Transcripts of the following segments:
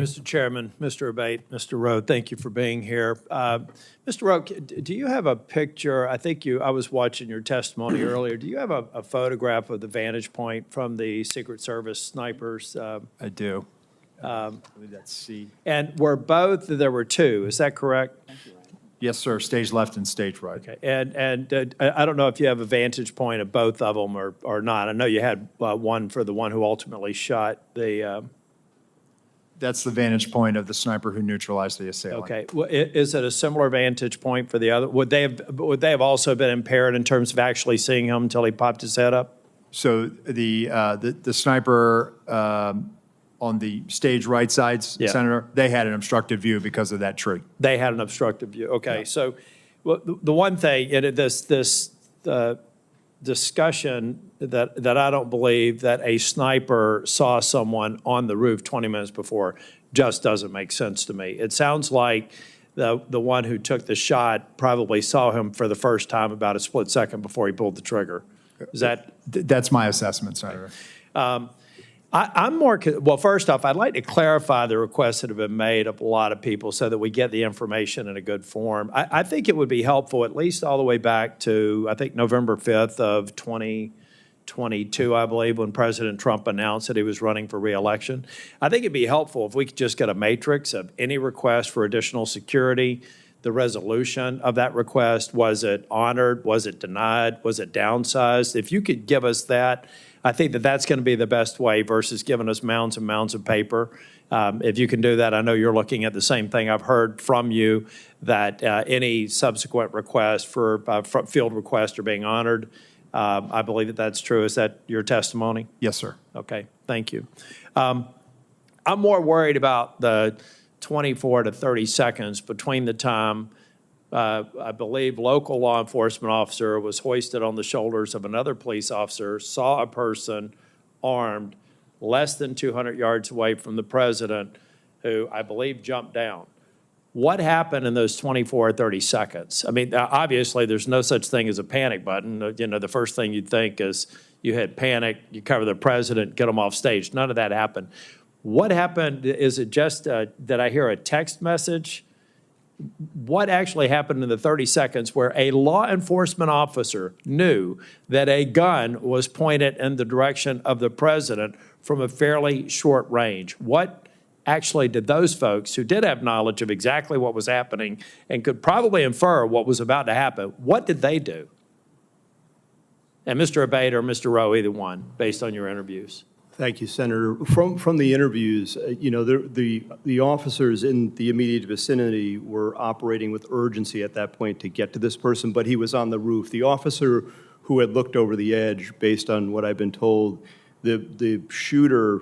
Mr. Chairman, Mr. Abbate, Mr. Rowe, thank you for being here. Mr. Rowe, do you have a picture? I was watching your testimony earlier. Do you have a photograph of the vantage point from the Secret Service snipers? I do. I believe that's C. And there were two, is that correct? Yes, sir. Stage left and stage right. Okay. And I don't know if you have a vantage point of both of them or not. I know you had one for the one who ultimately shot the. That's the vantage point of the sniper who neutralized the assailant. Okay. Well, is it a similar vantage point for the other? Would they have also been impaired in terms of actually seeing him until he popped his head up? So the sniper on the stage right side, Yeah. Senator, they had an obstructive view because of that tree. They had an obstructive view. Okay. Yeah. So the one thing in this discussion that I don't believe that a sniper saw someone on the roof 20 minutes before just doesn't make sense to me. It sounds like the one who took the shot probably saw him for the first time about a split second before he pulled the trigger. Is that? That's my assessment, Senator. I'm more, well, first off, I'd like to clarify the requests that have been made of a lot of people so that we get the information in a good form. I think it would be helpful, at least all the way back to, I think, November 5th of 2022, I believe, when President Trump announced that he was running for re-election. I think it'd be helpful if we could just get a matrix of any request for additional security, the resolution of that request. Was it honored? Was it denied? Was it downsized? If you could give us that, I think that that's going to be the best way versus giving us mounds and mounds of paper. If you can do that, I know you're looking at the same thing. I've heard from you that any subsequent request for field requests are being honored. I believe that that's true. Is that your testimony? Yes, sir. Okay, thank you. I'm more worried about the 24 to 30 seconds between the time I believe local law enforcement officer was hoisted on the shoulders of another police officer, saw a person armed less than 200 yards away from the president, who I believe jumped down. What happened in those 24 or 30 seconds? I mean, obviously there's no such thing as a panic button. You know, the first thing you'd think is you hit panic, you cover the president, get him off stage. None of that happened. What happened? Is it just, did I hear a text message? What actually happened in the 30 seconds where a law enforcement officer knew that a gun was pointed in the direction of the president from a fairly short range? What actually did those folks who did have knowledge of exactly what was happening and could probably infer what was about to happen, what did they do? And Mr. Abbate or Mr. Rowe, either one, based on your interviews. Thank you, Senator. From the interviews, you know, the officers in the immediate vicinity were operating with urgency at that point to get to this person, but he was on the roof. The officer who had looked over the edge, based on what I've been told, the shooter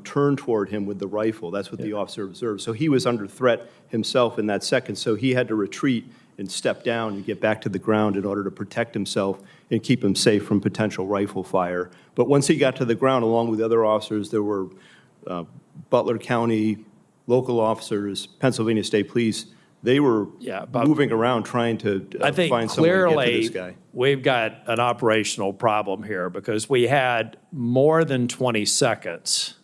turned toward him with the rifle. That's what the officer observed. So he was under threat himself in that second, so he had to retreat and step down and get back to the ground in order to protect himself and keep him safe from potential rifle fire. But once he got to the ground, along with the other officers, there were Butler County local officers, Pennsylvania State Police. They were moving around trying to find someone to get to this guy. We've got an operational problem here because we had more than 20 seconds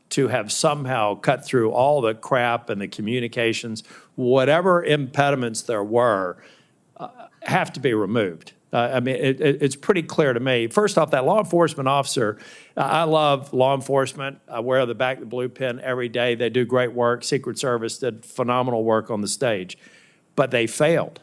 to have somehow cut through all the crap and the communications, whatever impediments there were, have to be removed. I mean, it's pretty clear to me. First off, that law enforcement officer, I love law enforcement. I wear the back of the blue pin every day. They do great work. Secret Service did phenomenal work on the stage. But they failed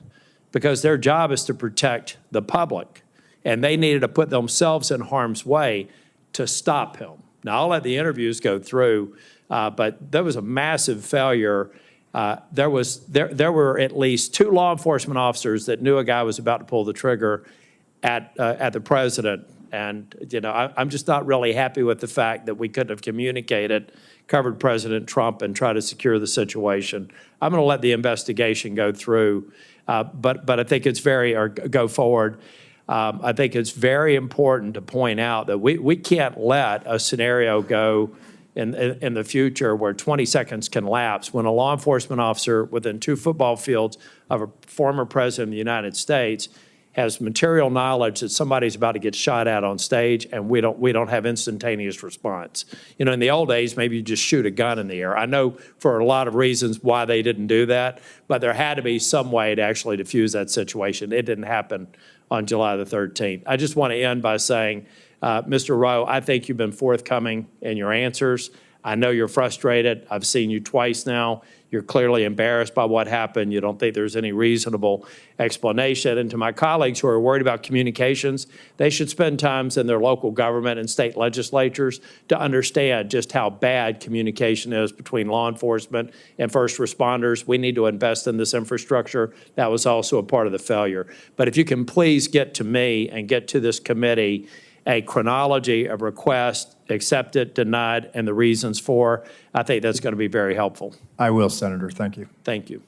because their job is to protect the public. And they needed to put themselves in harm's way to stop him. Now, I'll let the interviews go through, but there was a massive failure. There were at least 2 law enforcement officers that knew a guy was about to pull the trigger at the president. And, you know, I'm just not really happy with the fact that we couldn't have communicated, covered President Trump, and tried to secure the situation. I'm going to let the investigation go through, but I think it's go forward. I think it's very important to point out that we can't let a scenario go in the future where 20 seconds can lapse when a law enforcement officer within 2 football fields of a former president of the United States has material knowledge that somebody's about to get shot at on stage, and we don't have instantaneous response. You know, in the old days, maybe you just shoot a gun in the air. I know for a lot of reasons why they didn't do that, but there had to be some way to actually diffuse that situation. It didn't happen on July the 13th. I just want to end by saying, Mr. Rowe, I think you've been forthcoming in your answers. I know you're frustrated. I've seen you twice now. You're clearly embarrassed by what happened. You don't think there's any reasonable explanation. And to my colleagues who are worried about communications, they should spend time in their local government and state legislatures to understand just how bad communication is between law enforcement and first responders. We need to invest in this infrastructure. That was also a part of the failure. But if you can please get to me and get to this committee a chronology of requests, accepted, denied, and the reasons for, I think that's going to be very helpful. I will, Senator. Thank you. Thank you.